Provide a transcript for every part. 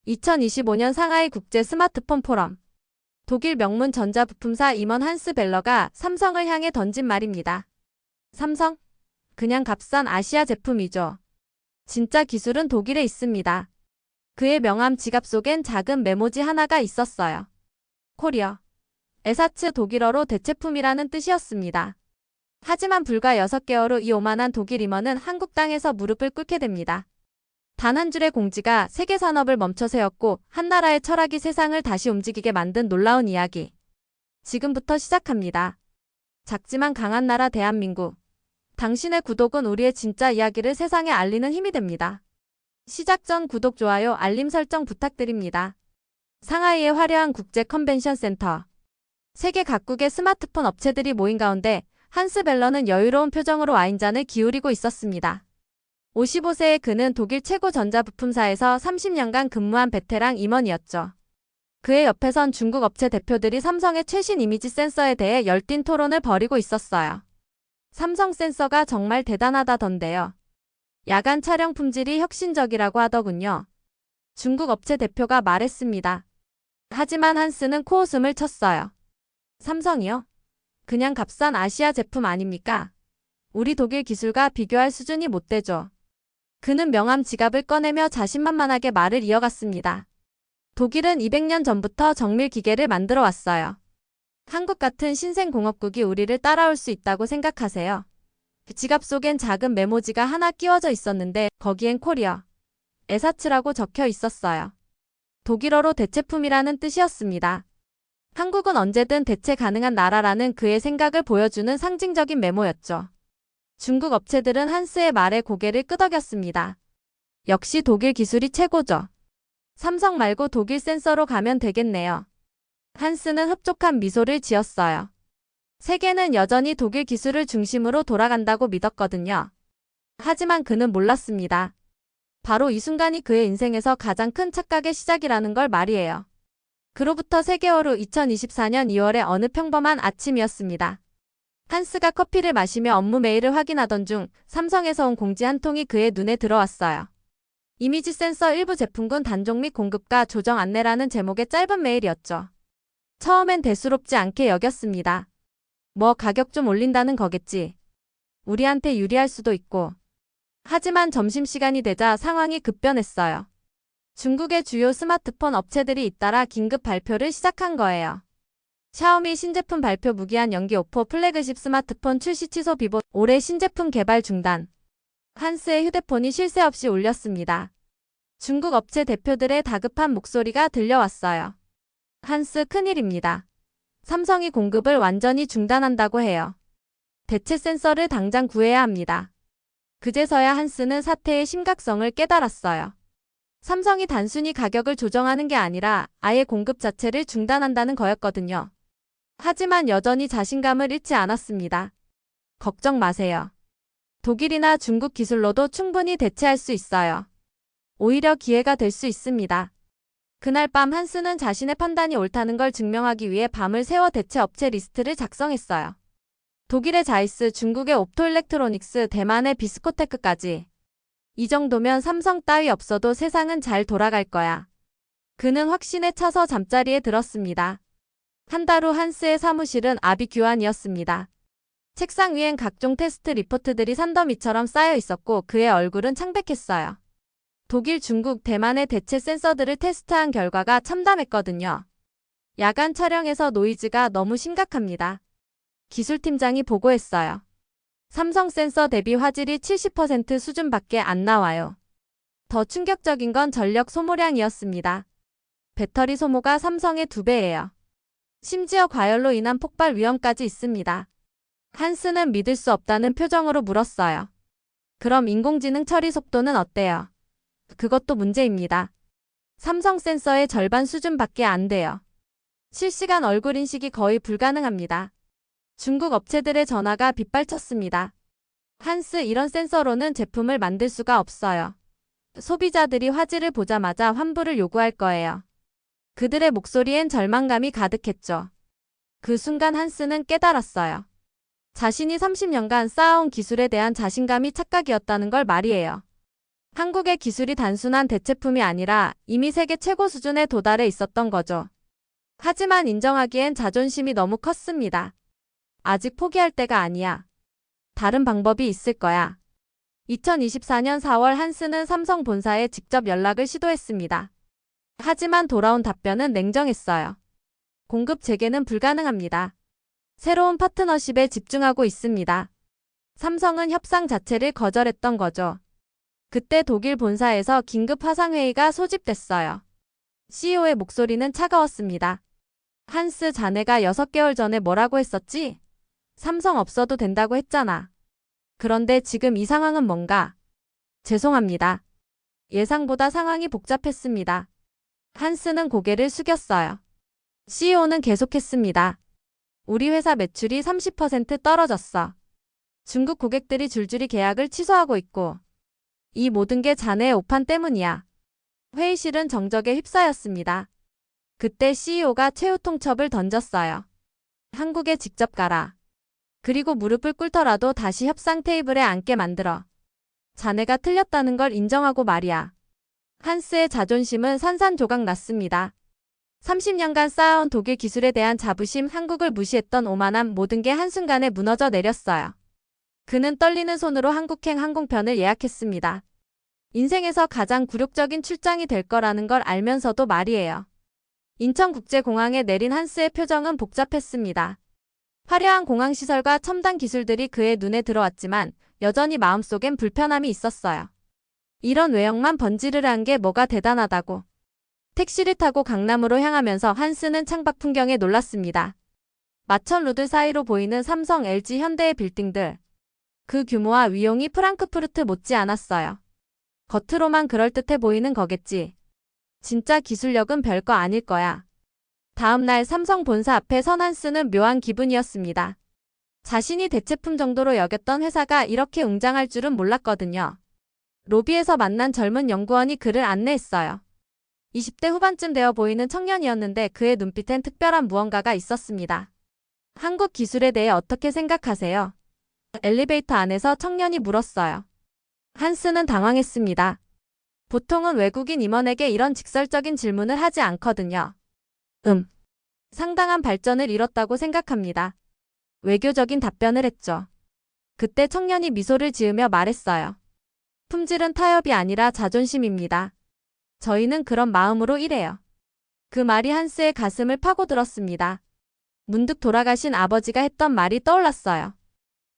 2025년 상하이 국제 스마트폰 포럼. 독일 명문 전자부품사 임원 한스 벨러가 삼성을 향해 던진 말입니다. 삼성? 그냥 값싼 아시아 제품이죠. 진짜 기술은 독일에 있습니다. 그의 명함 지갑 속엔 작은 메모지 하나가 있었어요. 코리어. 에사츠 독일어로 대체품이라는 뜻이었습니다. 하지만 불과 6개월 후 이 오만한 독일 임원은 한국 땅에서 무릎을 꿇게 됩니다. 단 한 줄의 공지가 세계 산업을 멈춰 세웠고 한 나라의 철학이 세상을 다시 움직이게 만든 놀라운 이야기. 지금부터 시작합니다. 작지만 강한 나라 대한민국. 당신의 구독은 우리의 진짜 이야기를 세상에 알리는 힘이 됩니다. 시작 전 구독, 좋아요, 알림 설정 부탁드립니다. 상하이의 화려한 국제 컨벤션 센터. 세계 각국의 스마트폰 업체들이 모인 가운데 한스 벨러는 여유로운 표정으로 와인잔을 기울이고 있었습니다. 55세의 그는 독일 최고 전자부품사에서 30년간 근무한 베테랑 임원이었죠. 그의 옆에선 중국 업체 대표들이 삼성의 최신 이미지 센서에 대해 열띤 토론을 벌이고 있었어요. 삼성 센서가 정말 대단하다던데요. 야간 촬영 품질이 혁신적이라고 하더군요. 중국 업체 대표가 말했습니다. 하지만 한스는 코웃음을 쳤어요. 삼성이요? 그냥 값싼 아시아 제품 아닙니까? 우리 독일 기술과 비교할 수준이 못 되죠. 그는 명함 지갑을 꺼내며 자신만만하게 말을 이어갔습니다. 독일은 200년 전부터 정밀 기계를 만들어 왔어요. 한국 같은 신생공업국이 우리를 따라올 수 있다고 생각하세요? 지갑 속엔 작은 메모지가 하나 끼워져 있었는데 거기엔 코리어, 에사츠라고 적혀 있었어요. 독일어로 대체품이라는 뜻이었습니다. 한국은 언제든 대체 가능한 나라라는 그의 생각을 보여주는 상징적인 메모였죠. 중국 업체들은 한스의 말에 고개를 끄덕였습니다. 역시 독일 기술이 최고죠. 삼성 말고 독일 센서로 가면 되겠네요. 한스는 흡족한 미소를 지었어요. 세계는 여전히 독일 기술을 중심으로 돌아간다고 믿었거든요. 하지만 그는 몰랐습니다. 바로 이 순간이 그의 인생에서 가장 큰 착각의 시작이라는 걸 말이에요. 그로부터 3개월 후 2024년 2월의 어느 평범한 아침이었습니다. 한스가 커피를 마시며 업무 메일을 확인하던 중 삼성에서 온 공지 한 통이 그의 눈에 들어왔어요. 이미지 센서 일부 제품군 단종 및 공급가 조정 안내라는 제목의 짧은 메일이었죠. 처음엔 대수롭지 않게 여겼습니다. 뭐 가격 좀 올린다는 거겠지. 우리한테 유리할 수도 있고. 하지만 점심시간이 되자 상황이 급변했어요. 중국의 주요 스마트폰 업체들이 잇따라 긴급 발표를 시작한 거예요. 샤오미 신제품 발표 무기한 연기, 오포 플래그십 스마트폰 출시 취소, 비보 올해 신제품 개발 중단. 한스의 휴대폰이 쉴 새 없이 울렸습니다. 중국 업체 대표들의 다급한 목소리가 들려왔어요. 한스, 큰일입니다. 삼성이 공급을 완전히 중단한다고 해요. 대체 센서를 당장 구해야 합니다. 그제서야 한스는 사태의 심각성을 깨달았어요. 삼성이 단순히 가격을 조정하는 게 아니라 아예 공급 자체를 중단한다는 거였거든요. 하지만 여전히 자신감을 잃지 않았습니다. 걱정 마세요. 독일이나 중국 기술로도 충분히 대체할 수 있어요. 오히려 기회가 될 수 있습니다. 그날 밤 한스는 자신의 판단이 옳다는 걸 증명하기 위해 밤을 새워 대체 업체 리스트를 작성했어요. 독일의 자이스, 중국의 옵토일렉트로닉스, 대만의 비스코테크까지. 이 정도면 삼성 따위 없어도 세상은 잘 돌아갈 거야. 그는 확신에 차서 잠자리에 들었습니다. 한 달 후 한스의 사무실은 아비규환이었습니다. 책상 위엔 각종 테스트 리포트들이 산더미처럼 쌓여 있었고 그의 얼굴은 창백했어요. 독일, 중국, 대만의 대체 센서들을 테스트한 결과가 참담했거든요. 야간 촬영에서 노이즈가 너무 심각합니다. 기술팀장이 보고했어요. 삼성 센서 대비 화질이 70% 수준밖에 안 나와요. 더 충격적인 건 전력 소모량이었습니다. 배터리 소모가 삼성의 2배예요. 심지어 과열로 인한 폭발 위험까지 있습니다. 한스는 믿을 수 없다는 표정으로 물었어요. 그럼 인공지능 처리 속도는 어때요? 그것도 문제입니다. 삼성 센서의 절반 수준밖에 안 돼요. 실시간 얼굴 인식이 거의 불가능합니다. 중국 업체들의 전화가 빗발쳤습니다. 한스, 이런 센서로는 제품을 만들 수가 없어요. 소비자들이 화질을 보자마자 환불을 요구할 거예요. 그들의 목소리엔 절망감이 가득했죠. 그 순간 한스는 깨달았어요. 자신이 30년간 쌓아온 기술에 대한 자신감이 착각이었다는 걸 말이에요. 한국의 기술이 단순한 대체품이 아니라 이미 세계 최고 수준에 도달해 있었던 거죠. 하지만 인정하기엔 자존심이 너무 컸습니다. 아직 포기할 때가 아니야. 다른 방법이 있을 거야. 2024년 4월 한스는 삼성 본사에 직접 연락을 시도했습니다. 하지만 돌아온 답변은 냉정했어요. 공급 재개는 불가능합니다. 새로운 파트너십에 집중하고 있습니다. 삼성은 협상 자체를 거절했던 거죠. 그때 독일 본사에서 긴급 화상회의가 소집됐어요. CEO의 목소리는 차가웠습니다. 한스 자네가 6개월 전에 뭐라고 했었지? 삼성 없어도 된다고 했잖아. 그런데 지금 이 상황은 뭔가? 죄송합니다. 예상보다 상황이 복잡했습니다. 한스는 고개를 숙였어요. CEO는 계속했습니다. 우리 회사 매출이 30% 떨어졌어. 중국 고객들이 줄줄이 계약을 취소하고 있고 이 모든 게 자네의 오판 때문이야. 회의실은 정적에 휩싸였습니다. 그때 CEO가 최후 통첩을 던졌어요. 한국에 직접 가라. 그리고 무릎을 꿇더라도 다시 협상 테이블에 앉게 만들어. 자네가 틀렸다는 걸 인정하고 말이야. 한스의 자존심은 산산조각 났습니다. 30년간 쌓아온 독일 기술에 대한 자부심, 한국을 무시했던 오만함, 모든 게 한순간에 무너져 내렸어요. 그는 떨리는 손으로 한국행 항공편을 예약했습니다. 인생에서 가장 굴욕적인 출장이 될 거라는 걸 알면서도 말이에요. 인천국제공항에 내린 한스의 표정은 복잡했습니다. 화려한 공항시설과 첨단 기술들이 그의 눈에 들어왔지만 여전히 마음속엔 불편함이 있었어요. 이런 외형만 번지르르한 게 뭐가 대단하다고. 택시를 타고 강남으로 향하면서 한스는 창밖 풍경에 놀랐습니다. 마천 루드 사이로 보이는 삼성, LG, 현대의 빌딩들. 그 규모와 위용이 프랑크푸르트 못지 않았어요. 겉으로만 그럴듯해 보이는 거겠지. 진짜 기술력은 별거 아닐 거야. 다음 날 삼성 본사 앞에 선 한스는 묘한 기분이었습니다. 자신이 대체품 정도로 여겼던 회사가 이렇게 웅장할 줄은 몰랐거든요. 로비에서 만난 젊은 연구원이 그를 안내했어요. 20대 후반쯤 되어 보이는 청년이었는데 그의 눈빛엔 특별한 무언가가 있었습니다. 한국 기술에 대해 어떻게 생각하세요? 엘리베이터 안에서 청년이 물었어요. 한스는 당황했습니다. 보통은 외국인 임원에게 이런 직설적인 질문을 하지 않거든요. 상당한 발전을 이뤘다고 생각합니다. 외교적인 답변을 했죠. 그때 청년이 미소를 지으며 말했어요. 품질은 타협이 아니라 자존심입니다. 저희는 그런 마음으로 일해요. 그 말이 한스의 가슴을 파고들었습니다. 문득 돌아가신 아버지가 했던 말이 떠올랐어요.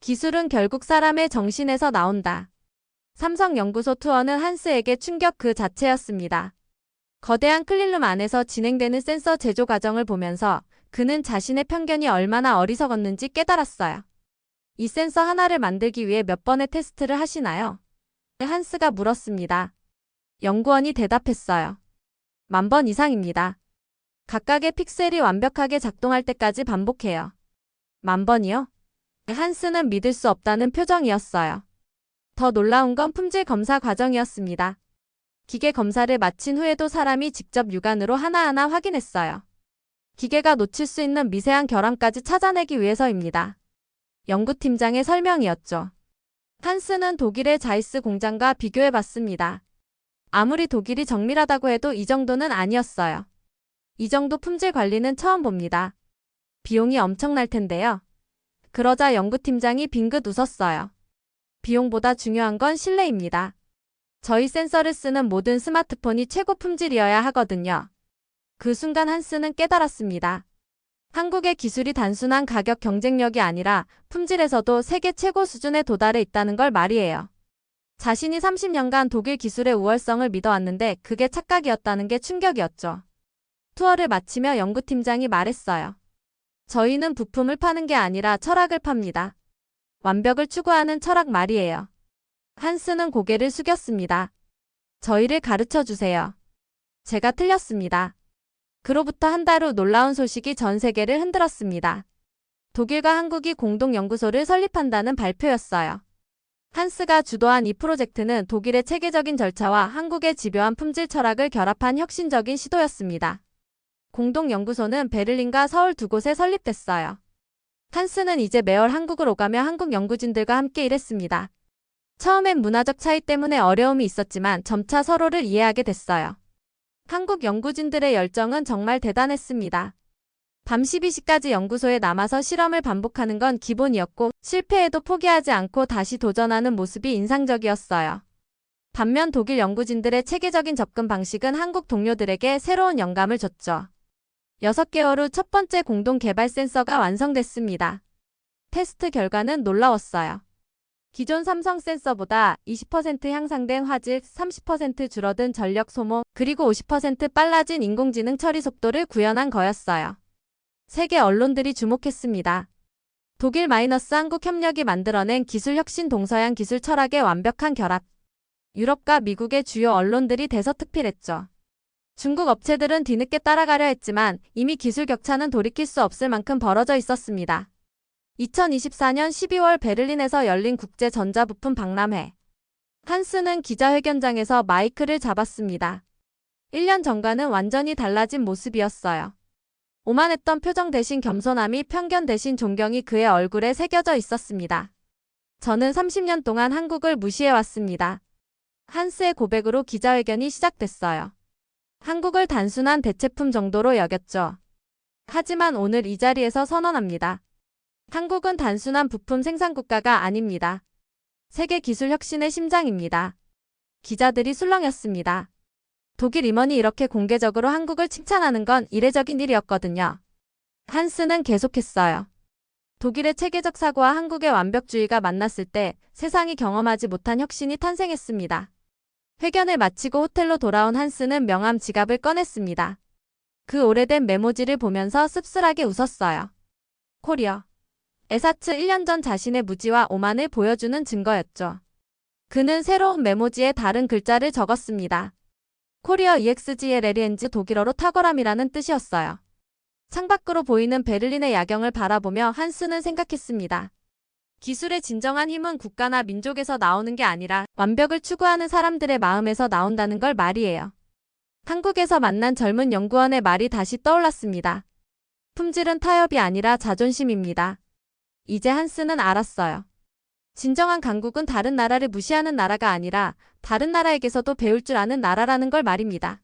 기술은 결국 사람의 정신에서 나온다. 삼성 연구소 투어는 한스에게 충격 그 자체였습니다. 거대한 클린룸 안에서 진행되는 센서 제조 과정을 보면서 그는 자신의 편견이 얼마나 어리석었는지 깨달았어요. 이 센서 하나를 만들기 위해 몇 번의 테스트를 하시나요? 한스가 물었습니다. 연구원이 대답했어요. 10,000번 이상입니다. 각각의 픽셀이 완벽하게 작동할 때까지 반복해요. 10,000번이요? 한스는 믿을 수 없다는 표정이었어요. 더 놀라운 건 품질 검사 과정이었습니다. 기계 검사를 마친 후에도 사람이 직접 육안으로 하나하나 확인했어요. 기계가 놓칠 수 있는 미세한 결함까지 찾아내기 위해서입니다. 연구팀장의 설명이었죠. 한스는 독일의 자이스 공장과 비교해봤습니다. 아무리 독일이 정밀하다고 해도 이 정도는 아니었어요. 이 정도 품질 관리는 처음 봅니다. 비용이 엄청날 텐데요. 그러자 연구팀장이 빙긋 웃었어요. 비용보다 중요한 건 신뢰입니다. 저희 센서를 쓰는 모든 스마트폰이 최고 품질이어야 하거든요. 그 순간 한스는 깨달았습니다. 한국의 기술이 단순한 가격 경쟁력이 아니라 품질에서도 세계 최고 수준에 도달해 있다는 걸 말이에요. 자신이 30년간 독일 기술의 우월성을 믿어왔는데 그게 착각이었다는 게 충격이었죠. 투어를 마치며 연구팀장이 말했어요. 저희는 부품을 파는 게 아니라 철학을 팝니다. 완벽을 추구하는 철학 말이에요. 한스는 고개를 숙였습니다. 저희를 가르쳐 주세요. 제가 틀렸습니다. 그로부터 한 달 후 놀라운 소식이 전 세계를 흔들었습니다. 독일과 한국이 공동 연구소를 설립한다는 발표였어요. 한스가 주도한 이 프로젝트는 독일의 체계적인 절차와 한국의 집요한 품질 철학을 결합한 혁신적인 시도였습니다. 공동 연구소는 베를린과 서울 두 곳에 설립됐어요. 한스는 이제 매월 한국을 오가며 한국 연구진들과 함께 일했습니다. 처음엔 문화적 차이 때문에 어려움이 있었지만 점차 서로를 이해하게 됐어요. 한국 연구진들의 열정은 정말 대단했습니다. 밤 12시까지 연구소에 남아서 실험을 반복하는 건 기본이었고 실패해도 포기하지 않고 다시 도전하는 모습이 인상적이었어요. 반면 독일 연구진들의 체계적인 접근 방식은 한국 동료들에게 새로운 영감을 줬죠. 6개월 후 첫 번째 공동 개발 센서가 완성됐습니다. 테스트 결과는 놀라웠어요. 기존 삼성 센서보다 20% 향상된 화질, 30% 줄어든 전력 소모, 그리고 50% 빨라진 인공지능 처리 속도를 구현한 거였어요. 세계 언론들이 주목했습니다. 독일 마이너스 한국 협력이 만들어낸 기술 혁신 동서양 기술 철학의 완벽한 결합. 유럽과 미국의 주요 언론들이 대서특필했죠. 중국 업체들은 뒤늦게 따라가려 했지만 이미 기술 격차는 돌이킬 수 없을 만큼 벌어져 있었습니다. 2024년 12월 베를린에서 열린 국제전자부품 박람회. 한스는 기자회견장에서 마이크를 잡았습니다. 1년 전과는 완전히 달라진 모습이었어요. 오만했던 표정 대신 겸손함이, 편견 대신 존경이 그의 얼굴에 새겨져 있었습니다. 저는 30년 동안 한국을 무시해왔습니다. 한스의 고백으로 기자회견이 시작됐어요. 한국을 단순한 대체품 정도로 여겼죠. 하지만 오늘 이 자리에서 선언합니다. 한국은 단순한 부품 생산국가가 아닙니다. 세계 기술 혁신의 심장입니다. 기자들이 술렁였습니다. 독일 임원이 이렇게 공개적으로 한국을 칭찬하는 건 이례적인 일이었거든요. 한스는 계속했어요. 독일의 체계적 사고와 한국의 완벽주의가 만났을 때 세상이 경험하지 못한 혁신이 탄생했습니다. 회견을 마치고 호텔로 돌아온 한스는 명함 지갑을 꺼냈습니다. 그 오래된 메모지를 보면서 씁쓸하게 웃었어요. 코리어. 에사츠 1년 전 자신의 무지와 오만을 보여주는 증거였죠. 그는 새로운 메모지에 다른 글자를 적었습니다. 코리어 EXGLLENG, 독일어로 탁월함이라는 뜻이었어요. 창밖으로 보이는 베를린의 야경을 바라보며 한스는 생각했습니다. 기술의 진정한 힘은 국가나 민족에서 나오는 게 아니라 완벽을 추구하는 사람들의 마음에서 나온다는 걸 말이에요. 한국에서 만난 젊은 연구원의 말이 다시 떠올랐습니다. 품질은 타협이 아니라 자존심입니다. 이제 한스는 알았어요. 진정한 강국은 다른 나라를 무시하는 나라가 아니라 다른 나라에게서도 배울 줄 아는 나라라는 걸 말입니다.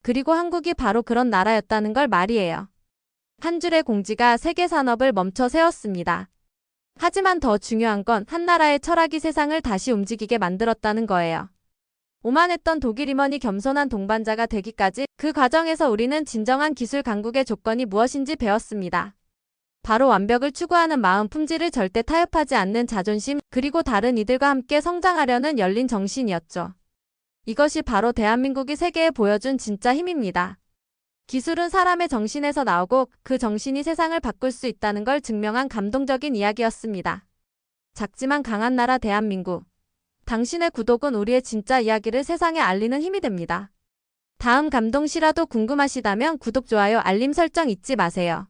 그리고 한국이 바로 그런 나라였다는 걸 말이에요. 한 줄의 공지가 세계 산업을 멈춰 세웠습니다. 하지만 더 중요한 건 한 나라의 철학이 세상을 다시 움직이게 만들었다는 거예요. 오만했던 독일 임원이 겸손한 동반자가 되기까지 그 과정에서 우리는 진정한 기술 강국의 조건이 무엇인지 배웠습니다. 바로 완벽을 추구하는 마음, 품질을 절대 타협하지 않는 자존심, 그리고 다른 이들과 함께 성장하려는 열린 정신이었죠. 이것이 바로 대한민국이 세계에 보여준 진짜 힘입니다. 기술은 사람의 정신에서 나오고 그 정신이 세상을 바꿀 수 있다는 걸 증명한 감동적인 이야기였습니다. 작지만 강한 나라 대한민국. 당신의 구독은 우리의 진짜 이야기를 세상에 알리는 힘이 됩니다. 다음 감동시라도 궁금하시다면 구독, 좋아요, 알림 설정 잊지 마세요.